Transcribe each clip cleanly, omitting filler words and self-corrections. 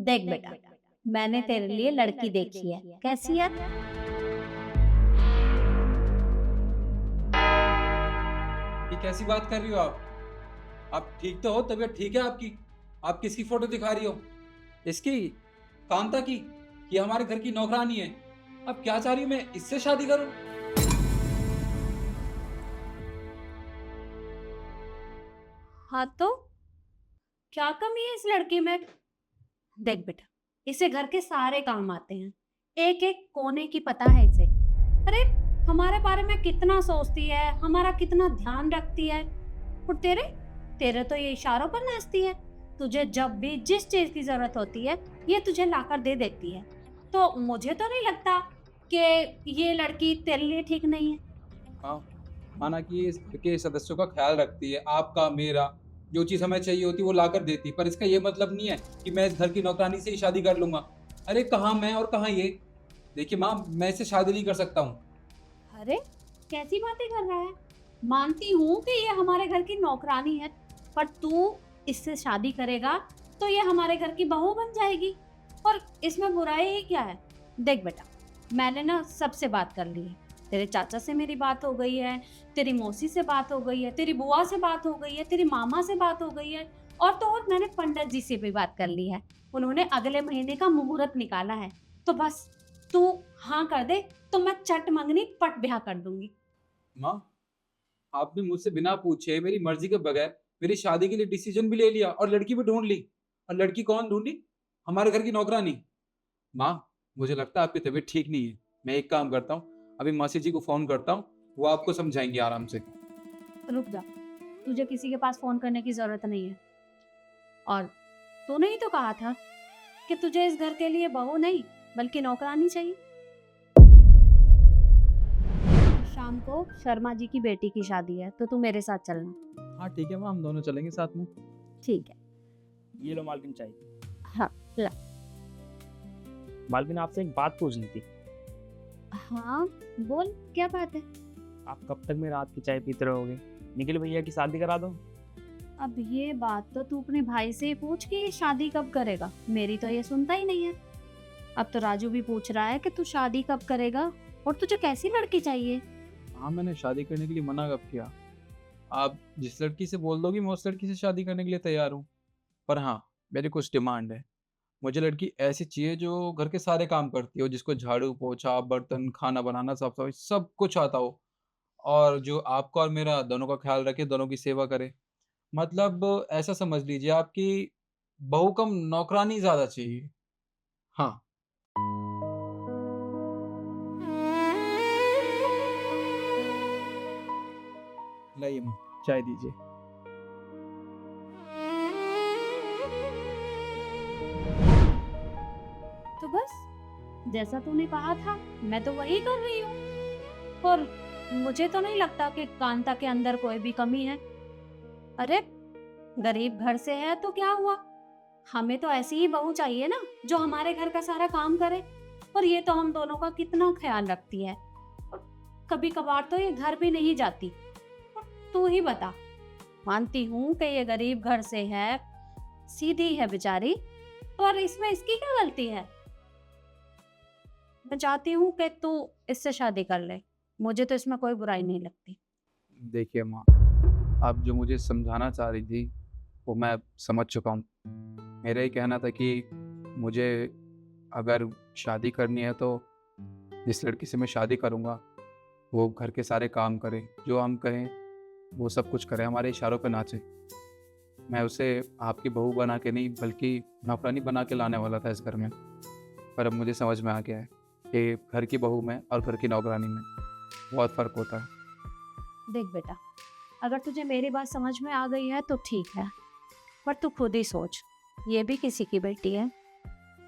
देख बेटा, मैंने तेरे लिए लड़की देखी है। कैसी है? ये कैसी बात कर रही हो आप? आप ठीक तो हो? तबीयत ठीक है आपकी? आप किसकी फोटो दिखा रही हो? इसकी? कांता की? ये हमारे घर की नौकरानी है। अब क्या चाह रही हो, मैं इससे शादी करूं? हाँ तो क्या कमी है इस लड़की में? देख बेटा, इसे घर के सारे काम आते हैं। एक एक कोने की पता है इसे। अरे, हमारे बारे में कितना सोचती है, हमारा कितना ध्यान रखती है। और तेरे तेरे तो ये इशारों पर नाचती है। तुझे जब भी जिस चीज की जरूरत होती है, ये तुझे लाकर दे देती है। तो मुझे तो नहीं लगता कि ये लड़की तेरे लिए ठीक नहीं है। हाँ, माना कि ये इस घर के सदस्यों का ख्याल रखती है, आपका मेरा। जो चीज़ हमें चाहिए होती है वो लाकर देती, पर इसका ये मतलब नहीं है कि मैं इस घर की नौकरानी से ही शादी कर लूंगा। अरे कहाँ मैं और कहाँ ये। देखिए माँ, मैं इससे शादी नहीं कर सकता हूँ। अरे, कैसी बातें कर रहा है? मानती हूँ कि ये हमारे घर की नौकरानी है, पर तू इससे शादी करेगा तो ये हमारे घर की बहू बन जाएगी। और इसमें बुराई ही क्या है? देख बेटा, मैंने ना सबसे बात कर ली है। तेरे चाचा से मेरी बात हो गई है, तेरी मौसी से बात हो गई है, तेरी बुआ से बात हो गई है, तेरी मामा से बात हो गई है, और तो और मैंने पंडित जी से भी बात कर ली है। उन्होंने अगले महीने का मुहूर्त निकाला है। तो बस तू हाँ कर दे, तो मैं चट मंगनी पट ब्याह कर दूंगी। माँ, आपने मुझसे बिना पूछे मेरी मर्जी के बगैर मेरी शादी के लिए डिसीजन भी ले लिया और लड़की भी ढूंढ ली। और लड़की कौन ढूंढी? हमारे घर की नौकरानी। माँ, मुझे लगता है आपकी तबीयत ठीक नहीं है। मैं एक काम करता हूँ, अभी मासी जी को फोन करता हूँ, वो आपको समझाएंगे आराम से। रुक जा, तुझे किसी के पास फोन करने की जरूरत नहीं है। और तूने ही तो कहा था कि तुझे इस घर के लिए बहू नहीं बल्कि नौकरानी चाहिए। शाम को शर्मा जी की बेटी की शादी है, तो तू मेरे साथ चलना। हाँ ठीक है माँ, हम दोनों चलेंगे साथ में। ठीक है। ये लो मालकिन चाय। हाँ, ला। मालकिन आपसे एक बात पूछनी थी। हाँ, बोल, क्या बात है? आप कब तक में रात की चाय पीते रहोगे? निखिल भैया की शादी करा दो। अब ये बात तो तू अपने भाई से ही पूछ कि ये शादी कब करेगा। मेरी तो ये सुनता ही नहीं है। अब तो राजू भी पूछ रहा है कि तू शादी कब करेगा और तुझे कैसी लड़की चाहिए। हाँ, मैंने शादी करने के लिए मना कब किया? आप जिस लड़की से बोल दोगी मैं उस लड़की से शादी करने के लिए तैयार हूँ। पर हाँ, मेरी कुछ डिमांड है। मुझे लड़की ऐसी चाहिए जो घर के सारे काम करती हो, जिसको झाड़ू पोछा बर्तन खाना बनाना साफ सफाई सब कुछ आता हो, और जो आपका और मेरा दोनों का ख्याल रखे, दोनों की सेवा करे। मतलब ऐसा समझ लीजिए आपकी बहू कम नौकरानी ज्यादा चाहिए। हाँ। लाइए माँ, चाय दीजिए। तो बस, जैसा तूने कहा था मैं तो वही कर रही हूँ। और मुझे तो नहीं लगता कि कांता के अंदर कोई भी कमी है। अरे, गरीब घर से है तो क्या हुआ? हमें तो ऐसी ही बहू चाहिए ना, जो हमारे घर का सारा काम करे। और ये तो हम दोनों का कितना ख्याल रखती है। और कभी कभार तो ये घर भी नहीं जाती। और तू ही बता, मानती हूँ कि ये गरीब घर से है, सीधी है बेचारी, पर इसमें इसकी क्या गलती है? मैं चाहती हूँ कि तू इससे शादी कर ले। मुझे तो इसमें कोई बुराई नहीं लगती। देखिए माँ, आप जो मुझे समझाना चाह रही थी वो मैं समझ चुका हूँ। मेरा ही कहना था कि मुझे अगर शादी करनी है तो जिस लड़की से मैं शादी करूँगा वो घर के सारे काम करे, जो हम कहें वो सब कुछ करे, हमारे इशारों पे नाचे। मैं उसे आपकी बहू बना के नहीं बल्कि नौकरानी बना के लाने वाला था इस घर में। पर अब मुझे समझ में आ गया है कि घर की बहू में और घर की नौकरानी में बहुत फ़र्क होता है। देख बेटा, अगर तुझे मेरी बात समझ में आ गई है तो ठीक है, पर तू खुद ही सोच, ये भी किसी की बेटी है,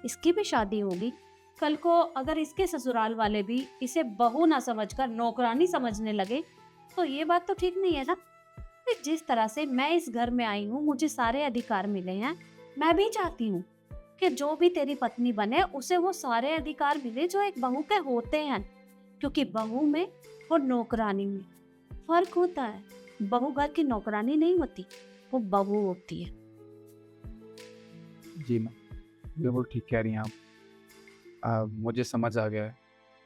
इसकी भी शादी होगी। कल को अगर इसके ससुराल वाले भी इसे बहू ना समझकर नौकरानी समझने लगे, तो ये बात तो ठीक नहीं है ना। कि जिस तरह से मैं इस घर में आई हूँ, मुझे सारे अधिकार मिले हैं, मैं भी चाहती हूँ कि जो भी तेरी पत्नी बने उसे वो सारे अधिकार मिले जो एक बहू के होते हैं। क्योंकि बहू में और नौकरानी में फर्क होता है। बहू घर की नौकरानी नहीं होती, वो बहू होती है। जी मैम, बिल्कुल ठीक कह रही हैं आप। मुझे समझ आ गया है।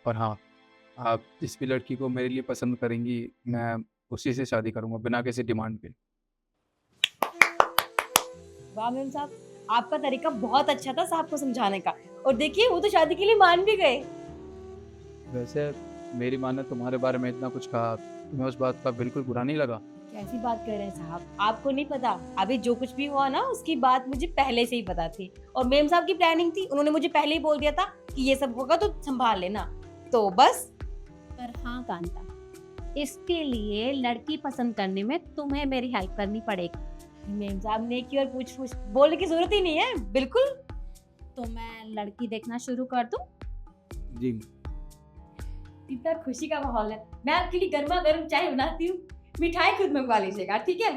और हाँ, आप जिस भी लड़की को मेरे लिए पसंद करेंगी, मैं उसी से शादी करूँगा बिना किसी डिमांड के। वाह मेम साहब, आपका तरीका बहुत अच्छा था साहब को समझाने का। और देखिए वो तो शादी के लिए मान भी गए। वैसे मेरी माँ ने तुम्हारे बारे में इतना कुछ कहा, तुम्हें उस बात का बिल्कुल बुरा नहीं लगा? कैसी बात कर रहे हैं साहब, आपको नहीं पता। अभी जो कुछ भी हुआ ना उसकी बात मुझे पहले से ही पता थी। और मेम साहब की प्लानिंग थी, उन्होंने मुझे पहले ही बोल दिया था कि ये सब होगा तो संभाल लेना। तो बस। पर हाँ कांता, इसके लिए लड़की पसंद करने में तुम्हें मेरी हेल्प करनी पड़ेगी। मेम साहब ने की और पूछ पूछ बोलने की जरूरत ही नहीं है, बिल्कुल। तो मैं लड़की देखना शुरू कर दूं? जी। इतना खुशी का माहौल है, मैं आपके लिए गर्मा गर्म चाय बनाती हूँ, मिठाई खुद मंगवा लीजिएगा, ठीक है?